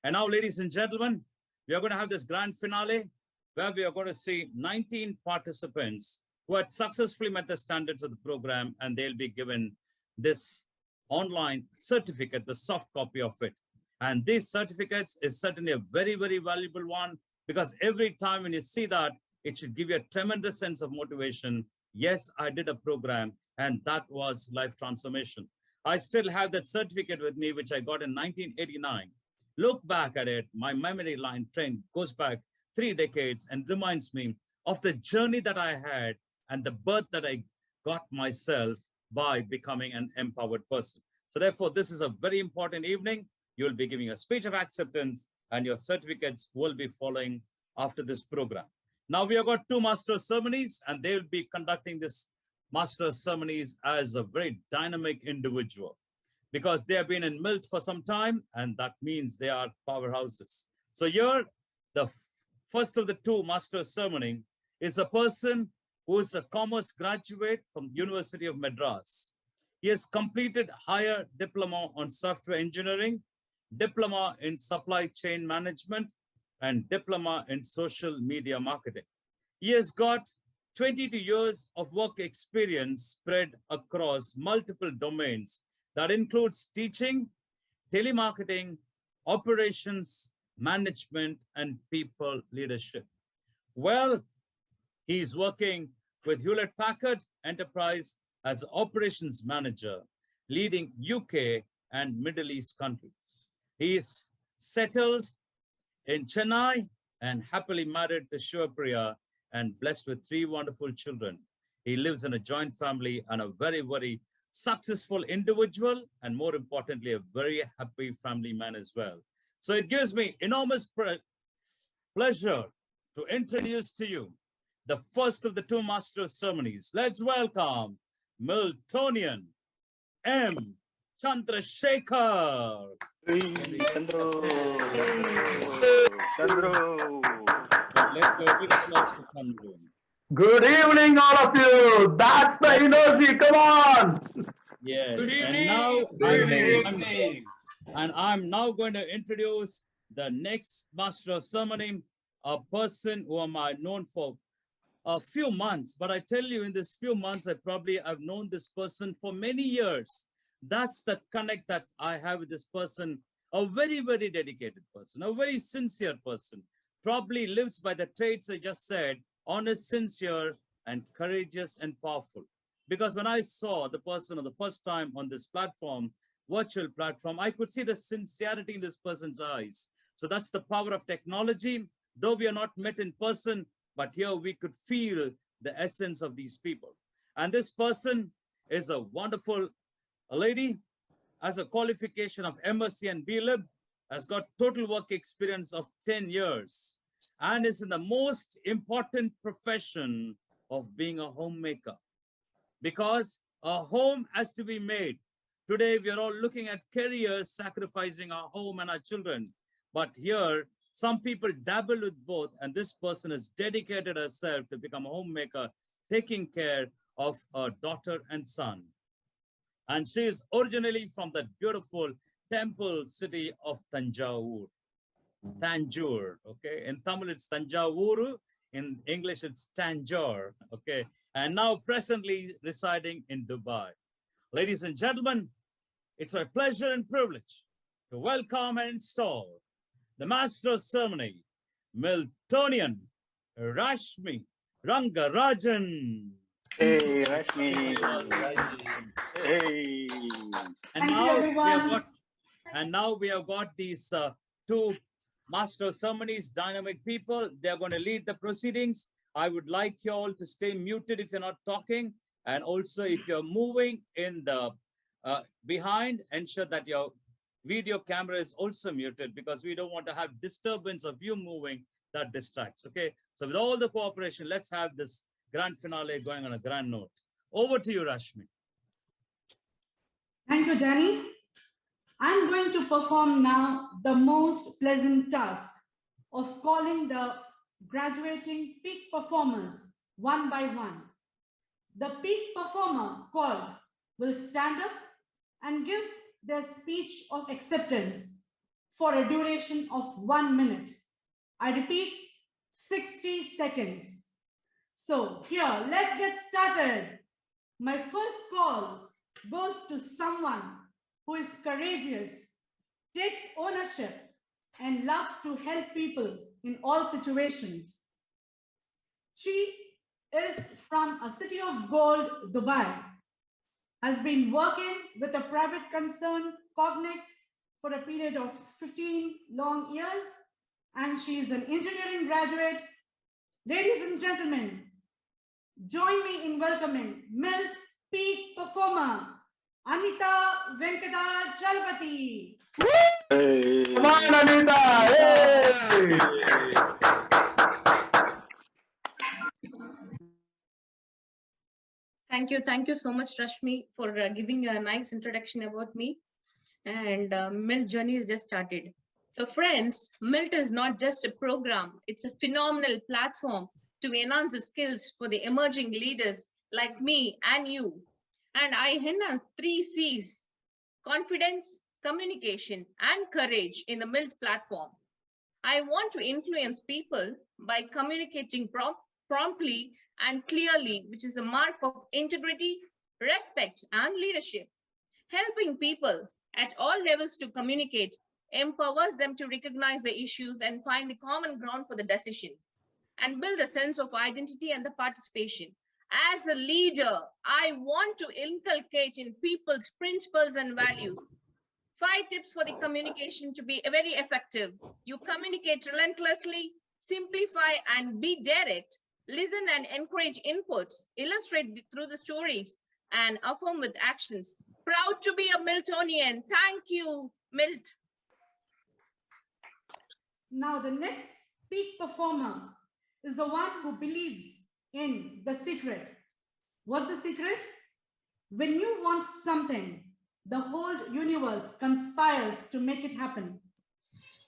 And now, ladies and gentlemen, we are going to have this grand finale where we are going to see 19 participants who had successfully met the standards of the program, and they'll be given this online certificate, the soft copy of it. And these certificates is certainly a very, very valuable one, because every time when you see that, it should give you a tremendous sense of motivation. Yes, I did a program, and that was life transformation. I still have that certificate with me, which I got in 1989. Look back at it, my memory line train goes back 3 decades and reminds me of the journey that I had and the birth that I got myself by becoming an empowered person. So therefore, this is a very important evening. You'll be giving a speech of acceptance, and your certificates will be following after this program. Now we have got 2 master ceremonies, and they will be conducting this master ceremonies as a very dynamic individual, because they have been in MILT for some time, and that means they are powerhouses. So here, the first of the 2 master ceremony is a person who is a commerce graduate from University of Madras. He has completed higher diploma on software engineering, diploma in supply chain management, and diploma in social media marketing. He has got 22 years of work experience spread across multiple domains that includes teaching, telemarketing, operations, management, and people leadership. Well, he's working with Hewlett-Packard Enterprise as operations manager, leading UK and Middle East countries. He's settled in Chennai and happily married to Shivapriya and blessed with 3 wonderful children. He lives in a joint family and a very, very successful individual, and more importantly, a very happy family man as well. So it gives me enormous pleasure to introduce to you the first of the 2 master ceremonies. Let's welcome Miltonian M. Chandrasekhar. Hey, Chandro. Chandro. Let's go. Big applause to Chandru. Good evening, all of you. That's the energy. Come on. Yes. Good evening. And now Good evening. I'm now going to introduce the next master of ceremony, a person who am I known for a few months, but I tell you, in this few months, I've known this person for many years. That's the connect that I have with this person, a very, very dedicated person, a very sincere person, probably lives by the traits I just said, honest, sincere, and courageous and powerful. Because when I saw the person for the first time on this platform, virtual platform, I could see the sincerity in this person's eyes. So that's the power of technology. Though we are not met in person, but here we could feel the essence of these people. And this person is a wonderful lady, has a qualification of MSc and BLib, has got total work experience of 10 years, and is in the most important profession of being a homemaker. Because a home has to be made. Today, we are all looking at careers, sacrificing our home and our children. But here, some people dabble with both, and this person has dedicated herself to become a homemaker, taking care of her daughter and son. And she is originally from the beautiful temple city of Tanjore. Tanjore, okay? In Tamil, it's Tanjavuru. In English, it's Tanjore, okay? And now presently residing in Dubai. Ladies and gentlemen, it's my pleasure and privilege to welcome and install the Master of Ceremony, Miltonian Rashmi Rangarajan. Hey, Rashmi. Hey. And now we have got these 2 Master of Ceremonies, dynamic people. They're going to lead the proceedings. I would like you all to stay muted if you're not talking. And also, if you're moving in the behind, ensure that your video camera is also muted, because we don't want to have disturbance of you moving that distracts. Okay. So with all the cooperation, let's have this grand finale going on a grand note. Over to you, Rashmi. Thank you, Danny. I'm going to perform now the most pleasant task of calling the graduating peak performers one by one. The peak performer called will stand up and give their speech of acceptance, for a duration of 1 minute. I repeat, 60 seconds. So here, let's get started. My first call goes to someone who is courageous, takes ownership, and loves to help people in all situations. She is from a city of gold, Dubai, has been working with a private concern, Cognex, for a period of 15 long years, and she is an engineering graduate. Ladies and gentlemen, join me in welcoming MILT Peak Performer, Anitha Venkatachalapathy. Hey. Come on, Anitha. Hey. Thank you so much, Rashmi, for giving a nice introduction about me. And MILT journey is just started. So friends, MILT is not just a program, it's a phenomenal platform to enhance the skills for the emerging leaders like me and you. And I enhance 3 C's: confidence, communication, and courage in the MILT platform. I want to influence people by communicating promptly and clearly, which is a mark of integrity, respect, and leadership. Helping people at all levels to communicate empowers them to recognize the issues and find a common ground for the decision and build a sense of identity and the participation. As a leader, I want to inculcate in people's principles and values. 5 tips for the communication to be very effective. You communicate relentlessly, simplify and be direct, listen and encourage inputs, illustrate through the stories, and affirm with actions. Proud to be a Miltonian. Thank you, MILT. Now the next peak performer is the one who believes in the secret. What's the secret? When you want something, the whole universe conspires to make it happen.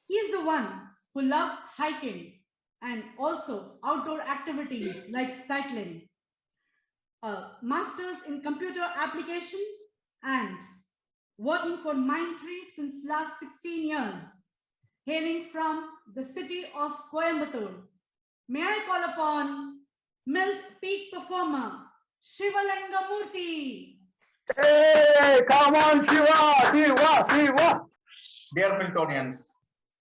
He is the one who loves hiking and also outdoor activities like cycling. A master's in computer application and working for Mindtree since last 16 years, hailing from the city of Coimbatore. May I call upon MILT Peak Performer, Sivalingaamorthy. Hey, come on, Shiva. Dear Miltonians,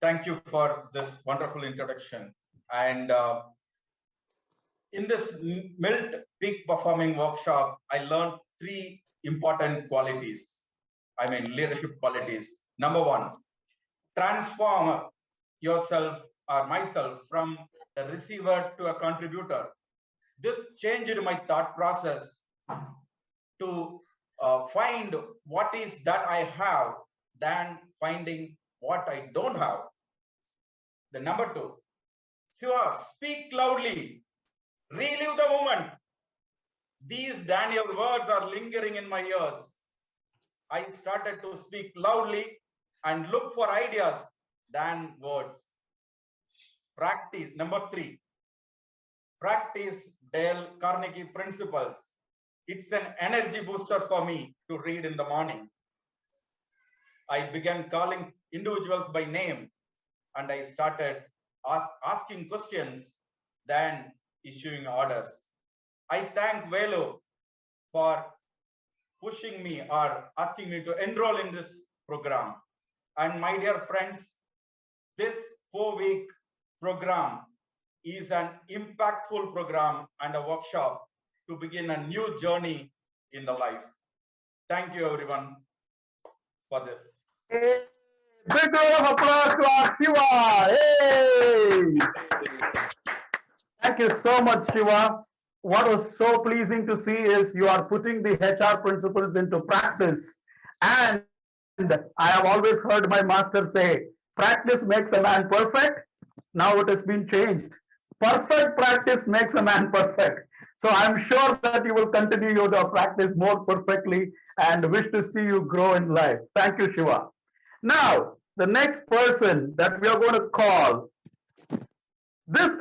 thank you for this wonderful introduction. And in this MILT Peak Performing Workshop, I learned 3 important qualities. Leadership qualities. Number 1, transform yourself or myself from the receiver to a contributor. This changed my thought process to find what is that I have than finding what I don't have. The number 2, Siva, speak loudly, relive the moment. These Daniel words are lingering in my ears. I started to speak loudly and look for ideas than words. Practice. Number 3, practice Dale Carnegie principles. It's an energy booster for me to read in the morning. I began calling individuals by name and I started asking questions than issuing orders. I thank Velu for pushing me or asking me to enroll in this program. And my dear friends, this 4-week program is an impactful program and a workshop to begin a new journey in the life. Thank you everyone for this. Hey, big round of applause to our Shiva. Hey. Thank you so much, Shiva. What was so pleasing to see is you are putting the HR principles into practice. And I have always heard my master say, practice makes a man perfect. Now it has been changed. Perfect practice makes a man perfect. So I'm sure that you will continue your practice more perfectly and wish to see you grow in life. Thank you, Shiva. Now, the next person that we are going to call, this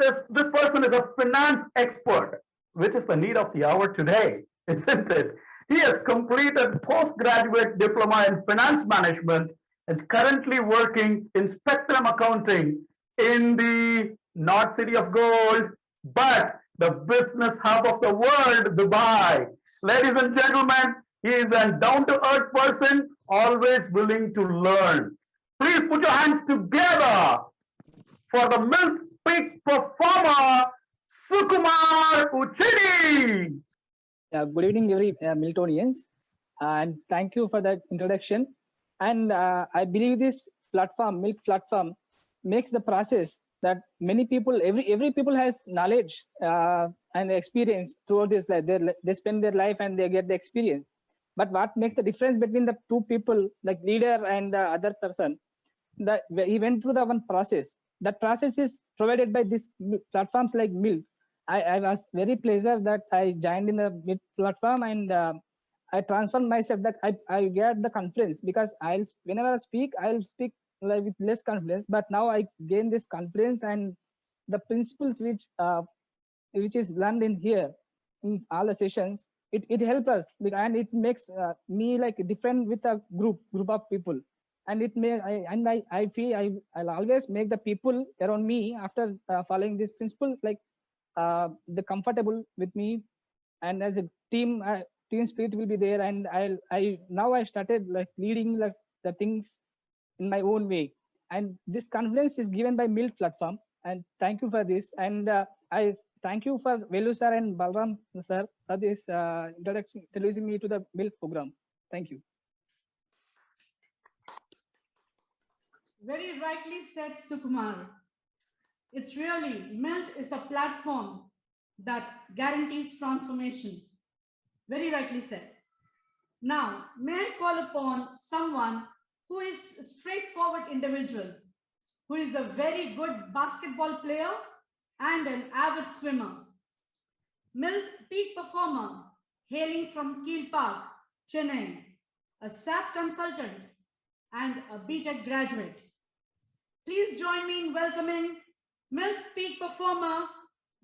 person is a finance expert, which is the need of the hour today, isn't it? He has completed postgraduate diploma in finance management and currently working in Spectrum Accounting in the not City of Gold, but the business hub of the world, Dubai. Ladies and gentlemen, he is a down-to-earth person, always willing to learn. Please put your hands together for the MILT Peak Performer, Sukumar Vuchidi. Good evening, every Miltonians, and thank you for that introduction. And I believe this platform, MILT platform, makes the process that many people, every people has knowledge and experience throughout this life. They spend their life and they get the experience. But what makes the difference between the two people, like leader and the other person, that he went through the one process. That process is provided by these platforms like MILT. I was very pleased that I joined in the MILT platform, and I transformed myself, that I get the confidence, because whenever I speak, I'll speak like with less confidence, but now I gain this confidence, and the principles which is learned in here in all the sessions, it helps us, and it makes me like different with a group of people, and I feel I'll always make the people around me after following this principle like the comfortable with me, and as a team spirit will be there, and I started like leading like the things in my own way, and this confidence is given by MILT platform, and thank you for this. And I thank you for Velu sir and Balram sir for this introducing me to the MILT program. Thank you. Very rightly said, Sukumar. It's really, MILT is a platform that guarantees transformation. Very rightly said. Now, may I call upon someone who is a straightforward individual, who is a very good basketball player and an avid swimmer. MILT peak performer, hailing from Kiel Park, Chennai, a SAP consultant and a BTech graduate. Please join me in welcoming MILT peak performer,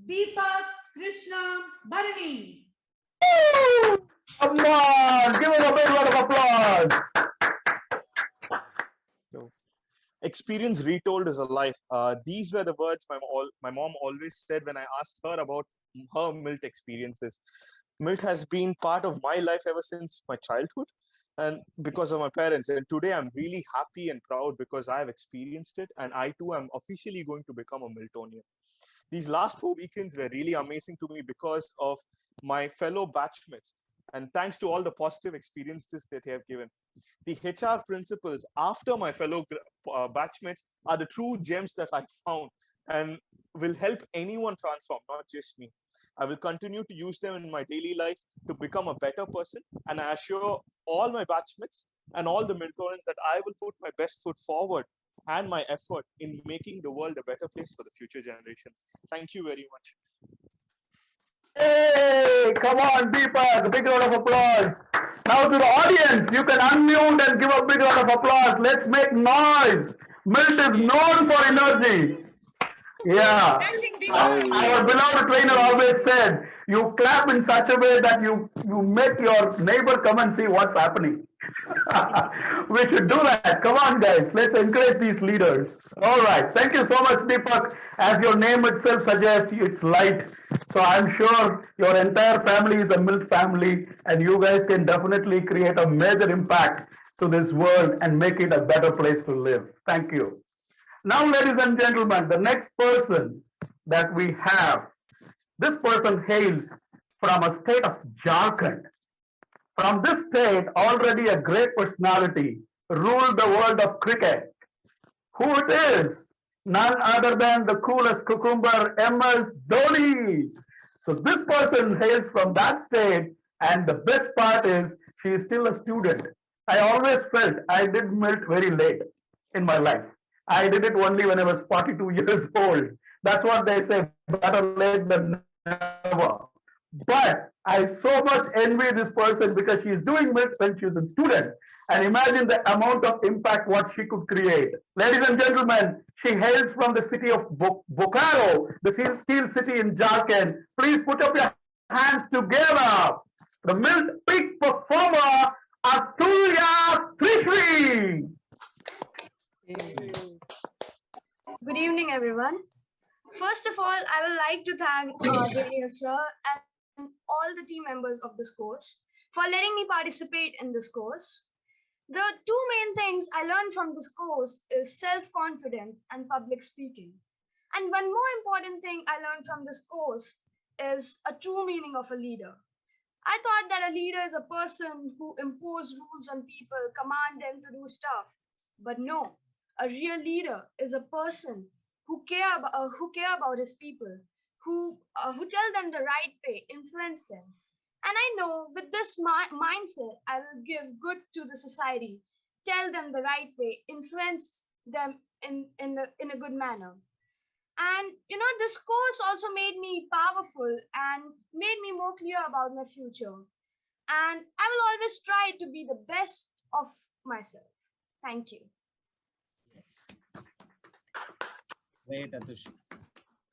Deepak, Krishna, Bharani. Come on, give him a big round of applause. Experience retold is a lie. These were the words my mom always said when I asked her about her MILT experiences. MILT has been part of my life ever since my childhood, and because of my parents. And today I'm really happy and proud because I've experienced it, and I too am officially going to become a Miltonian. These last 4 weekends were really amazing to me because of my fellow batchmates, and thanks to all the positive experiences that they have given. The HR principles after my fellow batchmates are the true gems that I found and will help anyone transform, not just me. I will continue to use them in my daily life to become a better person, and I assure all my batchmates and all the Miltonians that I will put my best foot forward and my effort in making the world a better place for the future generations. Thank you very much. Hey, come on, Deepak, a big round of applause. Now to the audience, you can unmute and give a big round of applause. Let's make noise. MILT is known for energy. Yeah. Our beloved trainer always said, you clap in such a way that you make your neighbor come and see what's happening. We should do that. Come on, guys. Let's encourage these leaders. All right. Thank you so much, Deepak. As your name itself suggests, it's light. So I'm sure your entire family is a MILT family, and you guys can definitely create a major impact to this world and make it a better place to live. Thank you. Now, ladies and gentlemen, the next person that we have, this person hails from a state of Jharkhand. From this state, already a great personality ruled the world of cricket. Who it is? None other than the coolest cucumber, MS Dhoni. So this person hails from that state, and the best part is she is still a student. I always felt I did MILT very late in my life. I did it only when I was 42 years old. That's what they say, better late than never. But I so much envy this person because she is doing MILT when she was a student. And imagine the amount of impact what she could create. Ladies and gentlemen, she hails from the city of Bokaro, the steel city in Jharkhand. Please put up your hands together. The MILT peak performer, Atulya Trishri. Good evening, everyone. First of all, I would like to thank Daniel sir and all the team members of this course for letting me participate in this course. The two main things I learned from this course is self-confidence and public speaking. And one more important thing I learned from this course is a true meaning of a leader. I thought that a leader is a person who imposes rules on people, command them to do stuff. But no, a real leader is a person who care about his people, who tell them the right way, influence them. And I know with this mindset, I will give good to the society, tell them the right way, influence them in a good manner. And this course also made me powerful and made me more clear about my future. And I will always try to be the best of myself. Thank you. Yes. Great, Atulya.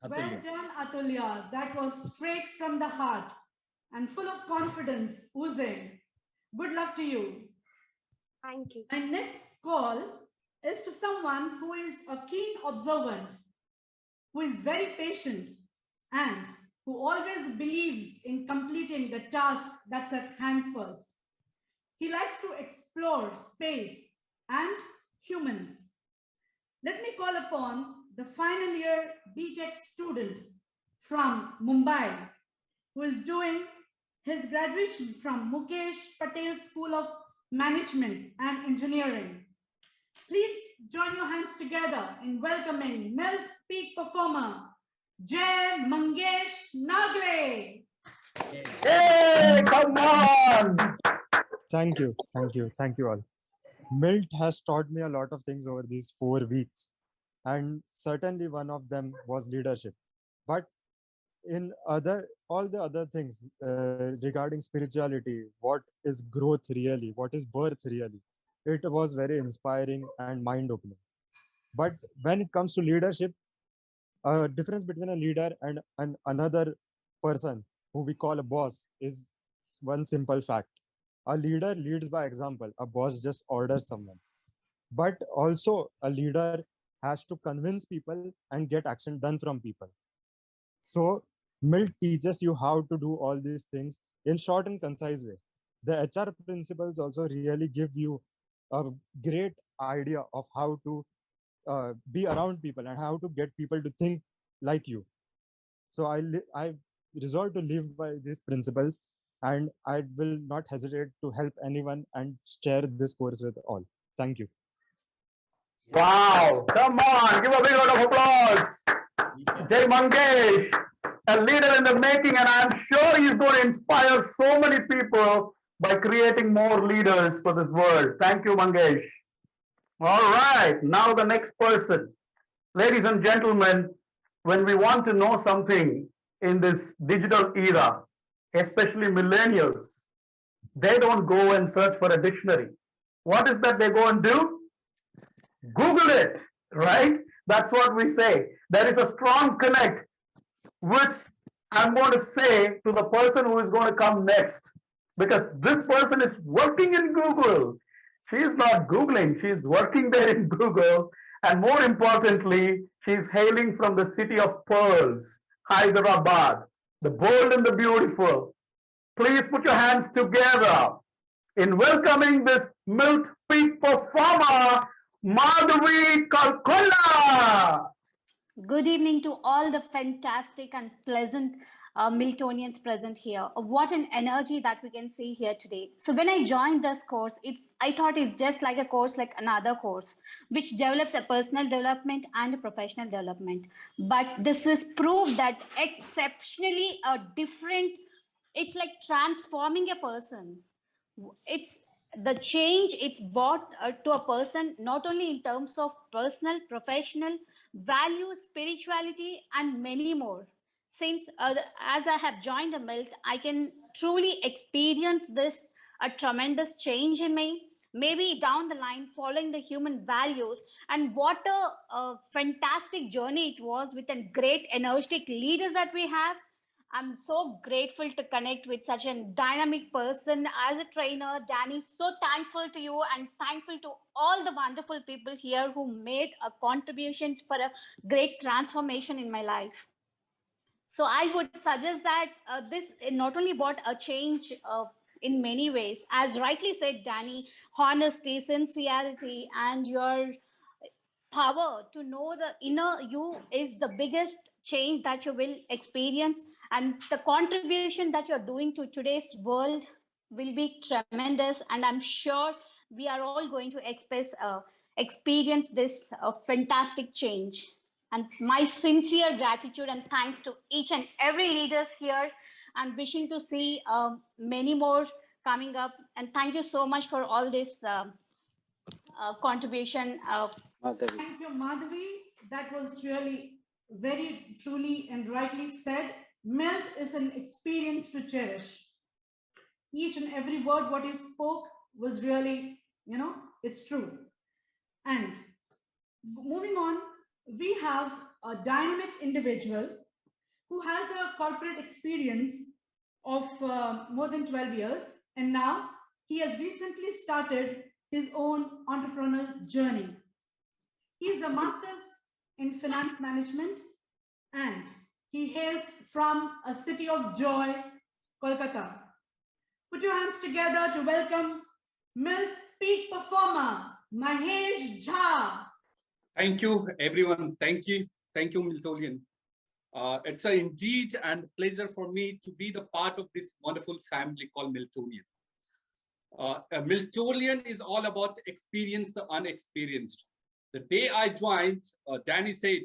Well done, Atulya. That was straight from the heart and full of confidence, oozing. Good luck to you. Thank you. My next call is to someone who is a keen observant, who is very patient, and who always believes in completing the task that's at hand first. He likes to explore space and humans. Let me call upon the final year BTech student from Mumbai, who is doing his graduation from Mukesh Patel School of Management and Engineering. Please join your hands together in welcoming MILT Peak Performer, Jai Mangesh Nagle. Hey, come on! Thank you all. MILT has taught me a lot of things over these 4 weeks, and certainly one of them was leadership. But in all the other things regarding spirituality, what is growth really, what is birth really, it was very inspiring and mind-opening. But when it comes to leadership, a difference between a leader and another person who we call a boss is one simple fact. A leader leads by example. A boss just orders someone. But also a leader has to convince people and get action done from people. So MILT teaches you how to do all these things in short and concise way. The HR principles also really give you a great idea of how to be around people and how to get people to think like you. So I resolved to live by these principles, and I will not hesitate to help anyone and share this course with all. Thank you. Wow, come on, give a big round of applause. Jai Mangesh, a leader in the making, and I'm sure he's going to inspire so many people by creating more leaders for this world. Thank you, Mangesh. All right, now the next person. Ladies and gentlemen, when we want to know something in this digital era, especially millennials, they don't go and search for a dictionary. What is that they go and do? Google it, right? That's what we say. There is a strong connect, which I'm going to say to the person who is going to come next, because this person is working in Google. She is not Googling, she is working there in Google. And more importantly, she is hailing from the city of pearls, Hyderabad, the bold and the beautiful. Please put your hands together in welcoming this MILT Peak performer, Madhavi Kalkola. Good evening to all the fantastic and pleasant Miltonians present here. What an energy that we can see here today. So when I joined this course, I thought it's just like a course like another course, which develops a personal development and a professional development. But this is proof that exceptionally different, it's like transforming a person. It's the change it's brought to a person, not only in terms of personal, professional, values, spirituality, and many more. Since as I have joined the MILT, I can truly experience this a tremendous change in me. Maybe down the line, following the human values, and what a fantastic journey it was with a great energetic leaders that we have, I'm so grateful to connect with such a dynamic person as a trainer. Danny, so thankful to you and thankful to all the wonderful people here who made a contribution for a great transformation in my life. So I would suggest that this not only brought a change in many ways, as rightly said, Danny, honesty, sincerity, and your power to know the inner you is the biggest change that you will experience, and the contribution that you're doing to today's world will be tremendous, and I'm sure we are all going to experience this fantastic change. And my sincere gratitude and thanks to each and every leaders here, and wishing to see many more coming up, and thank you so much for all this contribution. Thank you, Madhavi. That was really very truly and rightly said. MILT is an experience to cherish. Each and every word what you spoke was really, it's true. And moving on, we have a dynamic individual who has a corporate experience of more than 12 years. And now he has recently started his own entrepreneurial journey. He is a master's in finance management, and he hails from a city of joy, Kolkata. Put your hands together to welcome MILT peak performer, Mangesh Nagle. Thank you, everyone. Thank you, Miltonian. It's indeed and pleasure for me to be the part of this wonderful family called Miltonian. A Miltonian is all about experience the unexperienced. The day I joined, Danny said,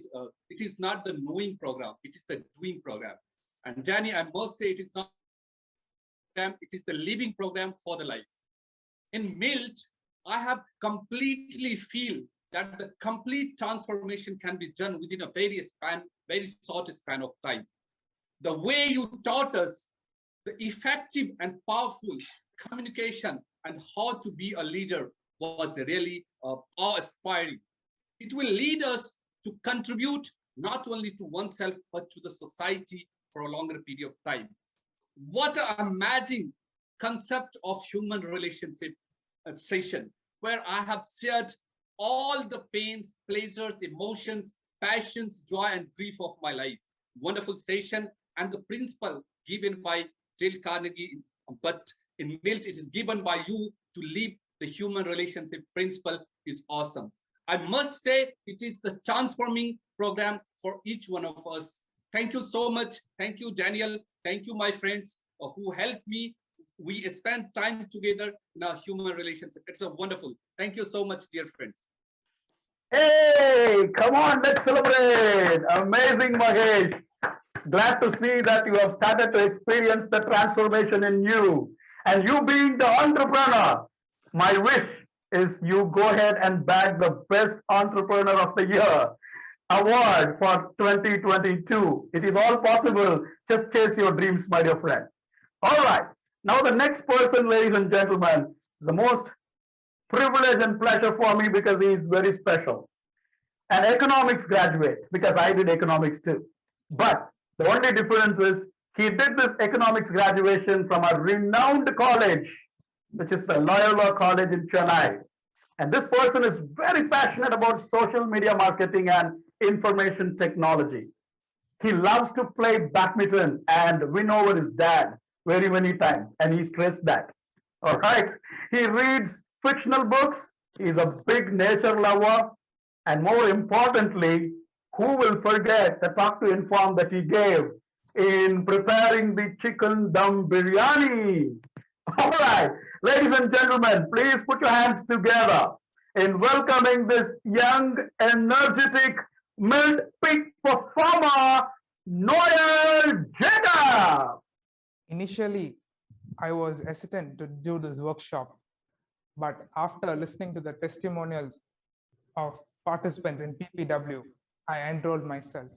it is not the knowing program, it is the doing program. And Danny, I must say, it is not program, it is the living program for the life. In MILT, I have completely feel that the complete transformation can be done within a very short span of time. The way you taught us the effective and powerful communication and how to be a leader was really awe-inspiring. It will lead us to contribute not only to oneself, but to the society for a longer period of time. What an amazing concept of human relationship session, where I have shared all the pains, pleasures, emotions, passions, joy, and grief of my life. Wonderful session, and the principle given by Dale Carnegie, but in MILT, it is given by you to live the human relationship principle is awesome. I must say it is the transforming program for each one of us. Thank you so much. Thank you, Daniel. Thank you, my friends who helped me. We spent time together in our human relationship. It's a wonderful. Thank you so much, dear friends. Hey, come on, let's celebrate. Amazing, Mahesh. Glad to see that you have started to experience the transformation in you. And you being the entrepreneur, my wish is you go ahead and bag the Best Entrepreneur of the Year award for 2022. It is all possible. Just chase your dreams, my dear friend. All right. Now the next person, ladies and gentlemen, is the most privilege and pleasure for me because he is very special. An economics graduate, because I did economics too. But the only difference is he did this economics graduation from a renowned college, which is the Loyola College in Chennai. And this person is very passionate about social media marketing and information technology. He loves to play badminton and win over his dad very many times, and he stressed that. All right. He reads fictional books. He's a big nature lover. And more importantly, who will forget the talk to inform that he gave in preparing the chicken dum biryani? All right, ladies and gentlemen, please put your hands together in welcoming this young, energetic, MILT peak performer, Noel Jacob. Initially, I was hesitant to do this workshop, but after listening to the testimonials of participants in PPW, I enrolled myself.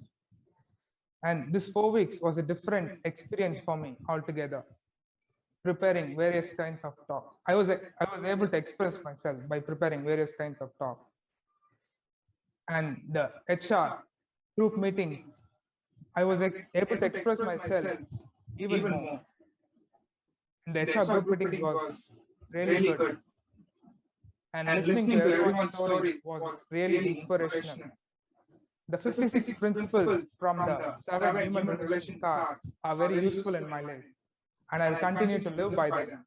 And this 4 weeks was a different experience for me altogether, preparing various kinds of talks. I was able to express myself by preparing various kinds of talks. And the HR group meetings I was able to express myself even more. And the HR group meeting was really good. And listening to everyone's story was really inspirational. The 56 principles from the 7 human relation cards are very useful in my life, and I'll continue to live by them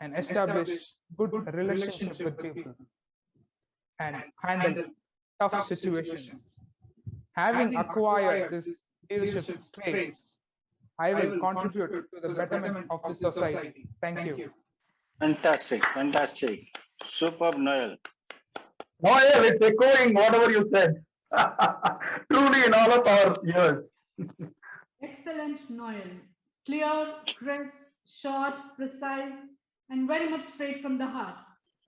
and establish good relationship with people and handle tough situations. Having acquired these leadership traits, I will contribute to the betterment of the society. Thank you. Fantastic, fantastic. Superb, Noel. Noel, it's echoing whatever you said. Truly in all of our ears. Excellent, Noel. Clear, crisp, short, precise, and very much straight from the heart.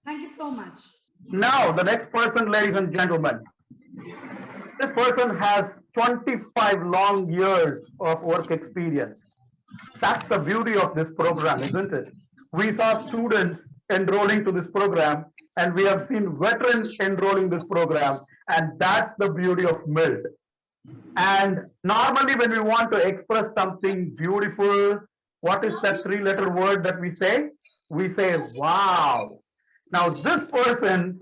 Thank you so much. Now, the next person, ladies and gentlemen. This person has 25 long years of work experience. That's the beauty of this program, isn't it? We saw students enrolling to this program, and we have seen veterans enrolling this program, and that's the beauty of MILT. And normally when we want to express something beautiful, what is that 3-letter word that we say? We say, wow. Now this person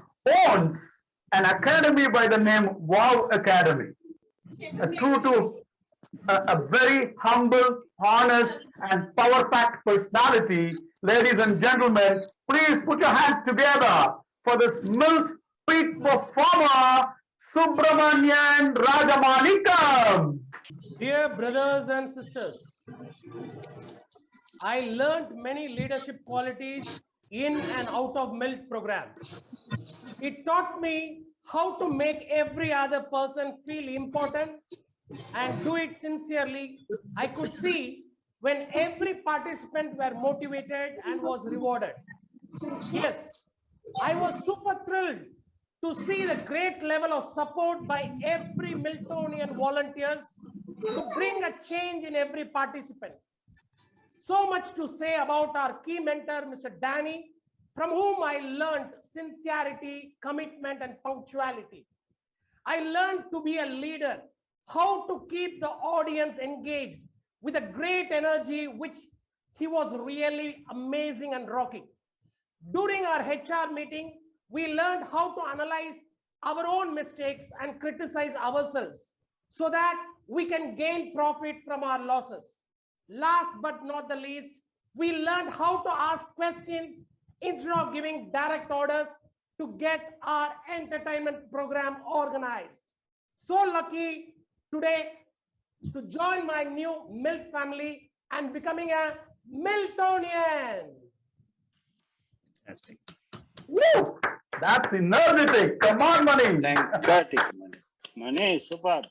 owns an academy by the name Wow Academy. True to a very humble, honest, and power-packed personality. Ladies and gentlemen, please put your hands together for this MILT peak performer, Subramaniam Rajamanikam. Dear brothers and sisters, I learned many leadership qualities in and out of MILT program. It taught me how to make every other person feel important and do it sincerely. I could see when every participant were motivated and was rewarded. Yes, I was super thrilled to see the great level of support by every Miltonian volunteers to bring a change in every participant. So much to say about our key mentor, Mr. Danny, from whom I learned sincerity, commitment, and punctuality. I learned to be a leader, how to keep the audience engaged with a great energy, which he was really amazing and rocking. During our HR meeting, we learned how to analyze our own mistakes and criticize ourselves so that we can gain profit from our losses. Last but not the least, we learned how to ask questions instead of giving direct orders to get our entertainment program organized. So lucky today to join my new MILT family and becoming a Miltonian. Fantastic. Woo! That's energetic. Come on, Mani. Fantastic, Mani. Mani, superb.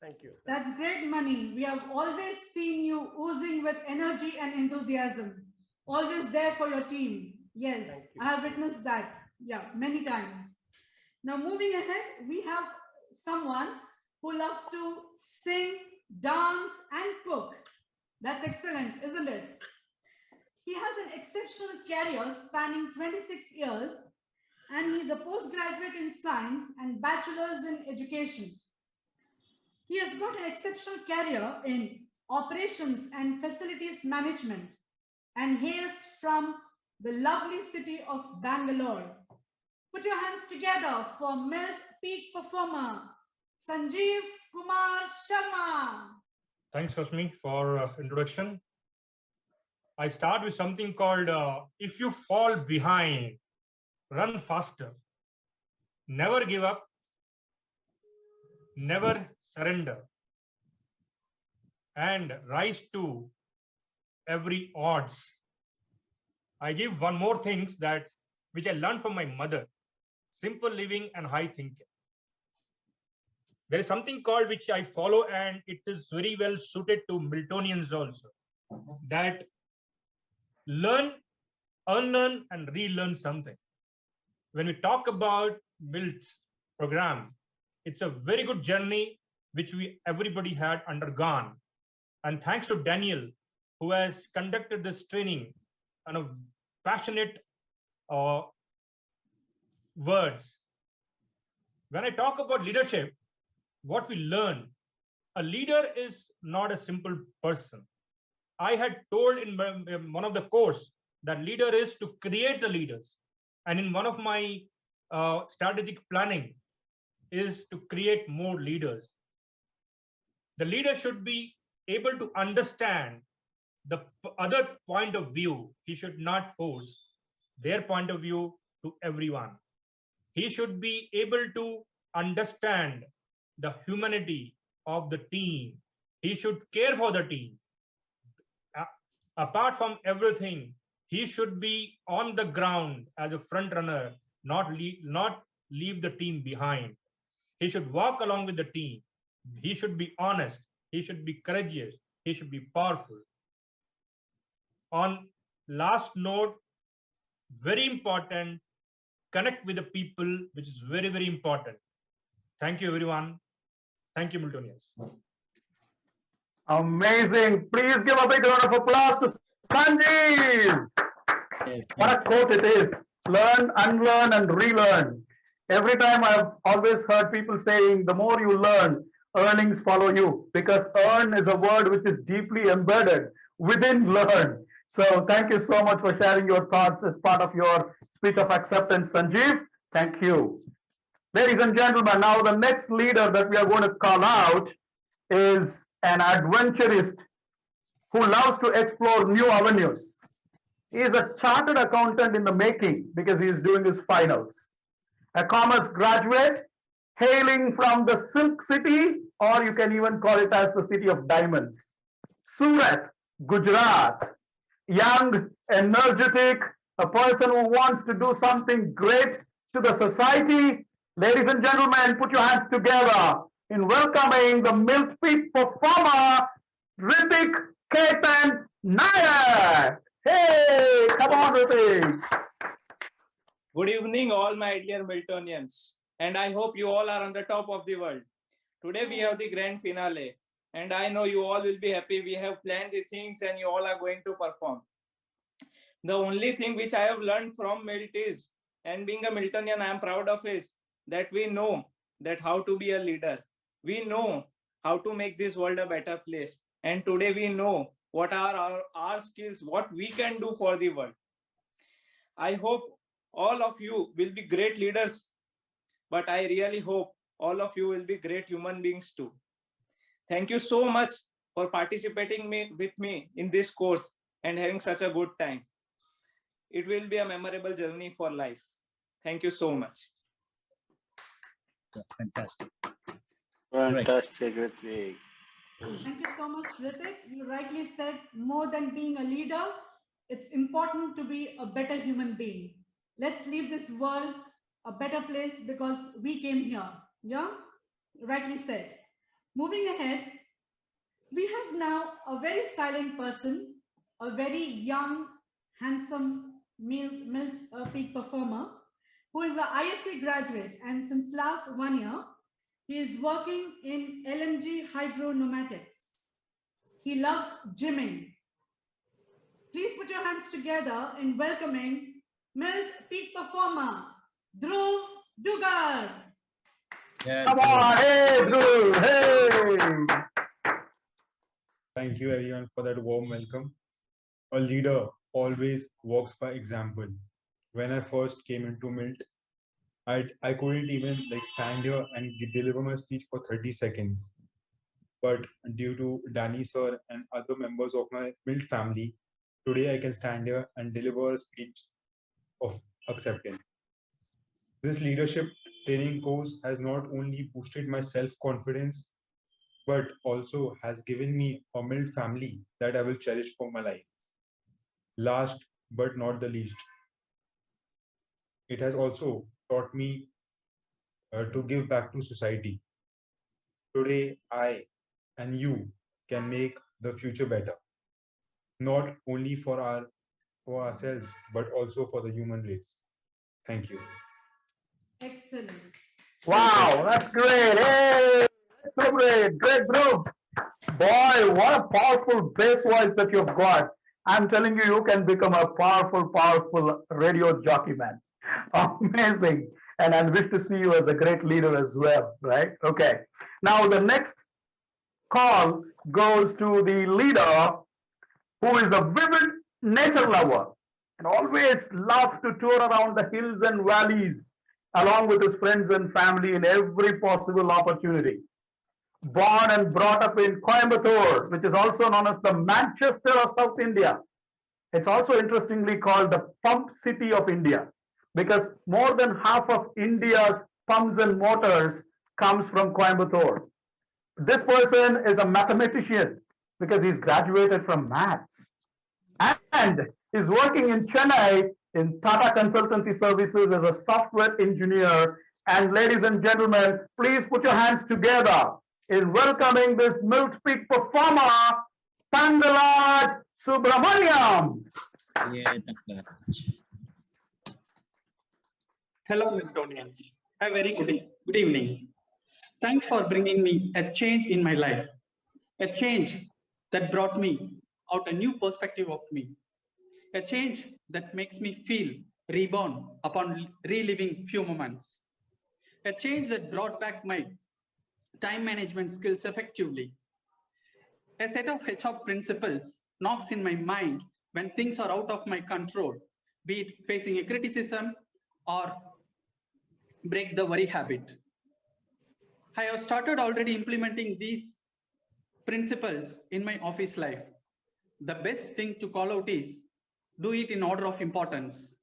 Thank you. That's great, Mani. We have always seen you oozing with energy and enthusiasm. Always there for your team. Yes, I have witnessed that. Yeah, many times. Now, moving ahead, we have someone who loves to sing, dance, and cook. That's excellent, isn't it? He has an exceptional career spanning 26 years, and he's a postgraduate in science and bachelor's in education. He has got an exceptional career in operations and facilities management and hails from the lovely city of Bangalore. Put your hands together for MILT peak performer, Sanjeev Kumar Sharma. Thanks, Rashmi, for introduction. I start with something called, if you fall behind, run faster. Never give up. Never surrender. And rise to every odds. I give one more things that which I learned from my mother: simple living and high thinking. There is something called which I follow, and it is very well suited to Miltonians also. That learn, unlearn, and relearn something. When we talk about MILT's program, it's a very good journey which everybody had undergone. And thanks to Daniel, who has conducted this training on a passionate words. When I talk about leadership, what we learn a leader is not a simple person. I had told in one of the course that leader is to create the leaders. And in one of my strategic planning is to create more leaders. The leader should be able to understand the other point of view. He should not force their point of view to everyone. He should be able to understand the humanity of the team. He should care for the team. Apart from everything, he should be on the ground as a front runner, not leave the team behind. He should walk along with the team. He should be honest. He should be courageous. He should be powerful. On last note, very important, connect with the people, which is very, very important. Thank you, everyone. Thank you, Miltonians. Amazing. Please give a big round of applause to Sanjeev. What a quote it is. Learn, unlearn, and relearn. Every time I've always heard people saying, the more you learn, earnings follow you, because earn is a word which is deeply embedded within learn. So thank you so much for sharing your thoughts as part of your speech of acceptance, Sanjeev. Thank you. Ladies and gentlemen, now the next leader that we are going to call out is an adventurist who loves to explore new avenues. He is a chartered accountant in the making because he is doing his finals. A commerce graduate hailing from the Silk City, or you can even call it as the city of diamonds. Surat, Gujarat. Young, energetic, a person who wants to do something great to the society. Ladies and gentlemen, put your hands together in welcoming the MILT Peak performer, Ritik Ketan Nayak. Hey, come on, Ritik. Good evening, all my dear Miltonians, and I hope you all are on the top of the world. Today we have the grand finale, and I know you all will be happy. We have planned the things and you all are going to perform. The only thing which I have learned from MILT is, and being a Miltonian, I am proud of, is that we know that how to be a leader. We know how to make this world a better place. And today we know what are our skills, what we can do for the world. I hope all of you will be great leaders, but I really hope all of you will be great human beings too. Thank you so much for participating with me in this course and having such a good time. It will be a memorable journey for life. Thank you so much. Fantastic. Fantastic, Ritik. Thank you so much, Ritik. You rightly said, more than being a leader, it's important to be a better human being. Let's leave this world a better place because we came here. Yeah, rightly said. Moving ahead, we have now a very silent person, a very young, handsome MILT peak performer who is an ISC graduate, and since last 1 year, he is working in LNG hydronomatics. He loves gymming. Please put your hands together in welcoming MILT peak performer, Dhruv Dugar. Yes, Come on, hey, Dhruv, hey. Thank you everyone for that warm welcome. A leader always walks by example. When I first came into MILT, I couldn't even stand here and deliver my speech for 30 seconds. But due to Danny sir and other members of my MILT family, today I can stand here and deliver a speech of acceptance. This leadership training course has not only boosted my self-confidence, but also has given me a MILT family that I will cherish for my life. Last but not the least, it has also taught me to give back to society. Today, I and you can make the future better, not only for ourselves, but also for the human race. Thank you. Excellent. Wow, that's great. Hey, that's so great. Great group. Boy, what a powerful bass voice that you've got. I'm telling you, you can become a powerful, powerful radio jockey, man. Amazing. And I wish to see you as a great leader as well, right? Okay. Now, the next call goes to the leader who is a vivid nature lover and always loves to tour around the hills and valleys along with his friends and family in every possible opportunity. Born and brought up in Coimbatore, which is also known as the Manchester of South India. It's also interestingly called the Pump City of India because more than half of India's pumps and motors comes from Coimbatore. This person is a mathematician because he's graduated from maths and is working in Chennai in Tata Consultancy Services as a software engineer. And ladies and gentlemen, please put your hands together in welcoming this MILT peak performer, Atulya Subramaniam. Hello, Miltonians. A very good evening. Thanks for bringing me a change in my life, a change that brought me out a new perspective of me, a change that makes me feel reborn upon reliving few moments, a change that brought back my time management skills effectively. A set of HR principles knocks in my mind when things are out of my control, be it facing a criticism or break the worry habit. I have started already implementing these principles in my office life. The best thing to call out is do it in order of importance.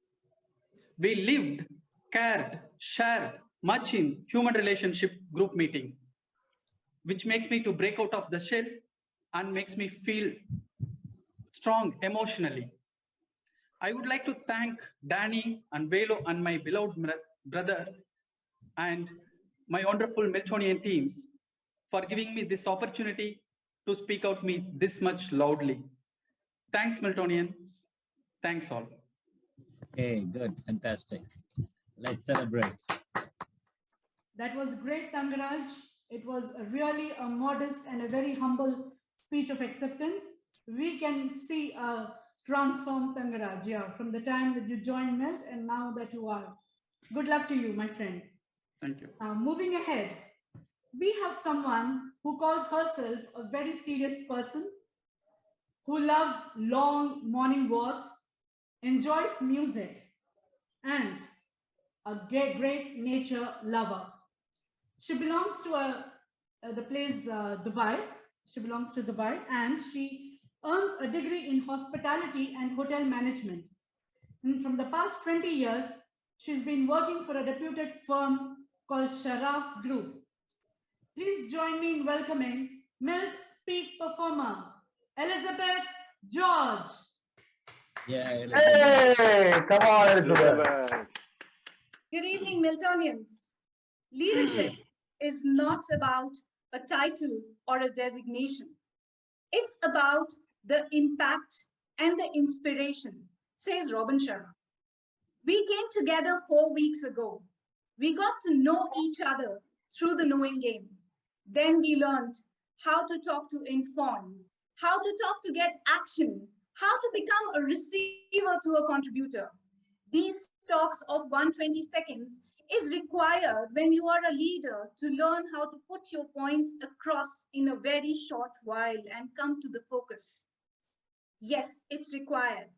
We lived, cared, shared much in human relationship group meeting, which makes me to break out of the shell and makes me feel strong emotionally. I would like to thank Danny and Velo and my beloved brother and my wonderful Miltonian teams for giving me this opportunity to speak out me this much loudly. Thanks, Miltonians. Thanks all. Hey, good, fantastic. Let's celebrate. That was great, Tangaraj. It was really a modest and a very humble speech of acceptance. We can see a transformed Tangaraj, yeah, from the time that you joined MILT and now that you are. Good luck to you, my friend. Thank you. Moving ahead, we have someone who calls herself a very serious person, who loves long morning walks, enjoys music, and a great nature lover. She belongs to the place Dubai. She belongs to Dubai and she earns a degree in hospitality and hotel management. And from the past 20 years, she's been working for a reputed firm called Sharaf Group. Please join me in welcoming MILT peak performer, Elizabeth George. Yeah, Hey, come on, Elizabeth. Good evening, Miltonians. Leadership is not about a title or a designation. It's about the impact and the inspiration, says Robin Sharma. We came together 4 weeks ago. We got to know each other through the knowing game. Then we learned how to talk to inform, how to talk to get action, how to become a receiver to a contributor. These talks of 120 seconds is required when you are a leader to learn how to put your points across in a very short while and come to the focus. Yes, it's required,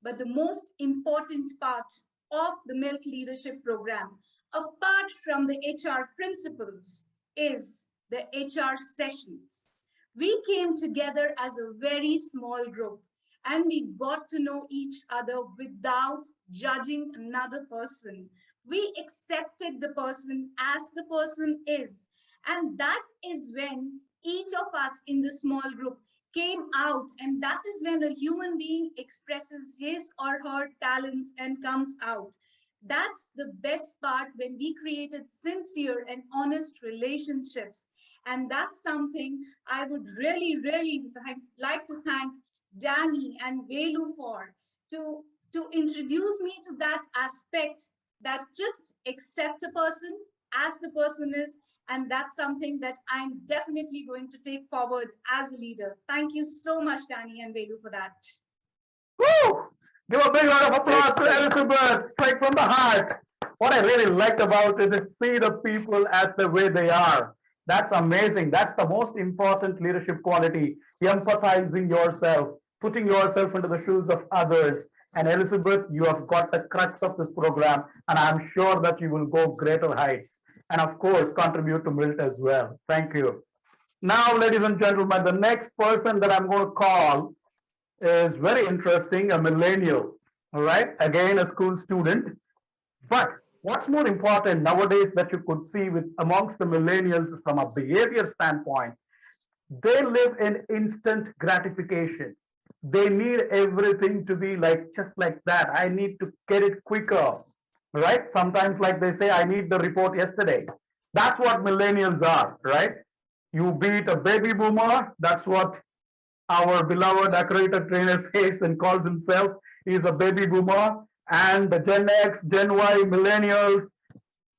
but the most important part of the MILT Leadership Program, apart from the HR principles, is the HR sessions. We came together as a very small group and we got to know each other without judging another person. We accepted the person as the person is. And that is when each of us in the small group came out, and that is when a human being expresses his or her talents and comes out. That's the best part, when we created sincere and honest relationships. And that's something I would really like to thank Danny and Velu for, to introduce me to that aspect, that just accept a person as the person is. And that's something that I'm definitely going to take forward as a leader. Thank you so much, Danny and Velu, for that. Woo! Give a big round of applause to Elizabeth, straight from the heart. What I really liked about it is see the people as the way they are. That's amazing. That's the most important leadership quality, empathizing yourself, putting yourself into the shoes of others. And Elizabeth, you have got the crux of this program, and I'm sure that you will go greater heights. And of course, contribute to MILT as well. Thank you. Now, ladies and gentlemen, the next person that I'm going to call is very interesting, a millennial. All right, again, a school student. But what's more important nowadays that you could see with amongst the millennials from a behavior standpoint, they live in instant gratification. They need everything to be like just like that. I need to get it quicker, right? Sometimes, like they say, I need the report yesterday. That's what millennials are, right? You beat a baby boomer. That's what our beloved accredited trainer says and calls himself. He's a baby boomer. And the Gen X, Gen Y, millennials,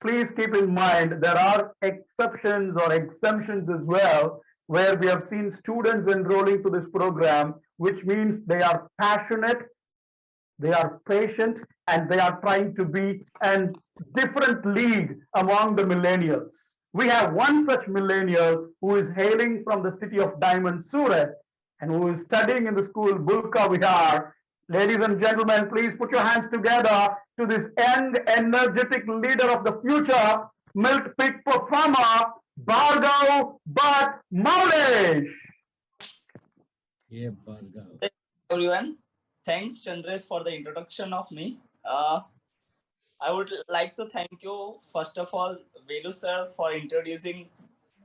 please keep in mind there are exceptions or exemptions as well, where we have seen students enrolling to this program, which means they are passionate, they are patient, and they are trying to be a different league among the millennials. We have one such millennial who is hailing from the city of Diamond, Surat, and who is studying in the school Bulka Vihar. Ladies and gentlemen, please put your hands together to this young, energetic leader of the future, MILT peak performer, Bhargav Bhat Maulesh. Yeah, Bhargav. Hey, everyone. Thanks, Chandresh, for the introduction of me. I would like to thank you, first of all, Velu sir, for introducing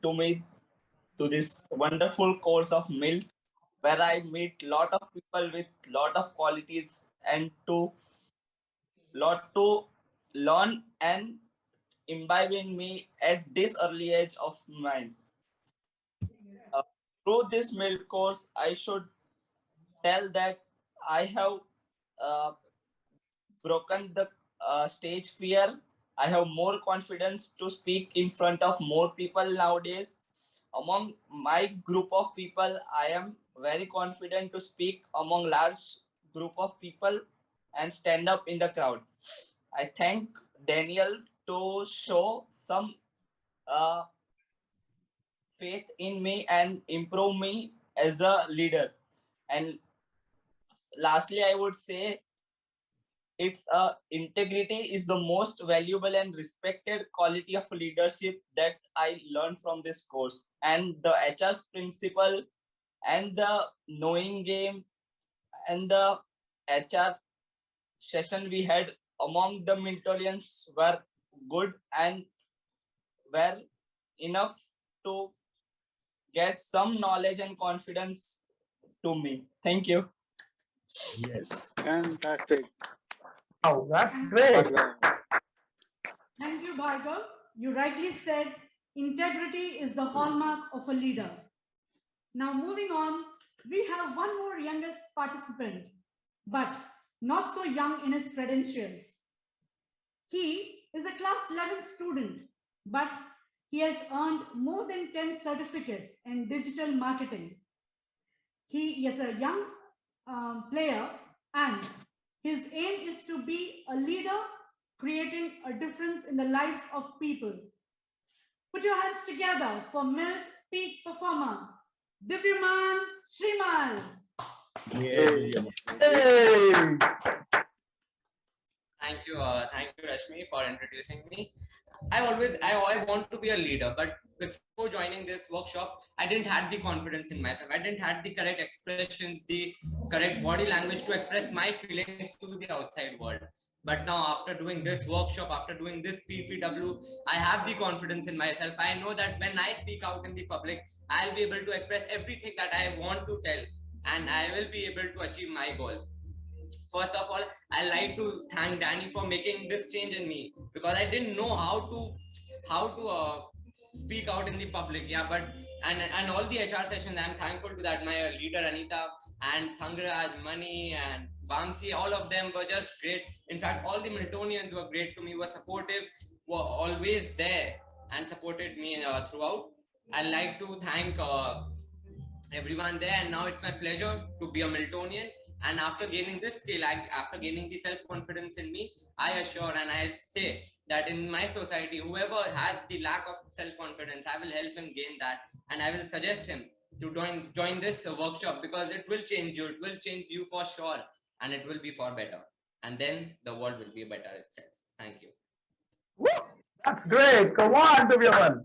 to me to this wonderful course of MILT, where I meet lot of people with lot of qualities and lot to learn and imbibe in me at this early age of mine. Through this MILT course, I should tell that I have broken the stage fear. I have more confidence to speak in front of more people nowadays. Among my group of people, I am very confident to speak among large group of people and stand up in the crowd. I thank Daniel to show some faith in me and improve me as a leader. And lastly, I would say integrity is the most valuable and respected quality of leadership that I learned from this course. And the HR's principle and the knowing game and the HR session we had among the Miltonians were good and were enough to get some knowledge and confidence to me. Thank you. Yes. Fantastic. Oh, that's great. Thank you, Bhargav. You rightly said integrity is the hallmark of a leader. Now, moving on, we have one more youngest participant, but not so young in his credentials. He is a class 11 student, but he has earned more than 10 certificates in digital marketing. He is a young player, and his aim is to be a leader, creating a difference in the lives of people. Put your hands together for MILT peak performer, Divyaman Shrimal. Hey. Thank you, Rashmi, for introducing me. I want to be a leader, but before joining this workshop, I didn't have the confidence in myself. I didn't have the correct expressions, the correct body language to express my feelings to the outside world. But now, after doing this workshop, after doing this PPW, I have the confidence in myself. I know that when I speak out in the public, I'll be able to express everything that I want to tell, and I will be able to achieve my goal. First of all, I like to thank Danny for making this change in me, because I didn't know how to speak out in the public. Yeah, but and all the HR sessions, I'm thankful to that. My leader Anitha and Thangraj, Mani and Vamsi, all of them were just great. In fact, all the Miltonians were great to me, were supportive, were always there and supported me throughout. I'd like to thank everyone there, and now it's my pleasure to be a Miltonian. And after gaining this skill, after gaining the self-confidence in me, I assure and I say that in my society, whoever has the lack of self-confidence, I will help him gain that, and I will suggest him to join this workshop, because it will change you. It will change you for sure, and it will be for better. And then the world will be better itself. Thank you. That's great. Come on, everyone.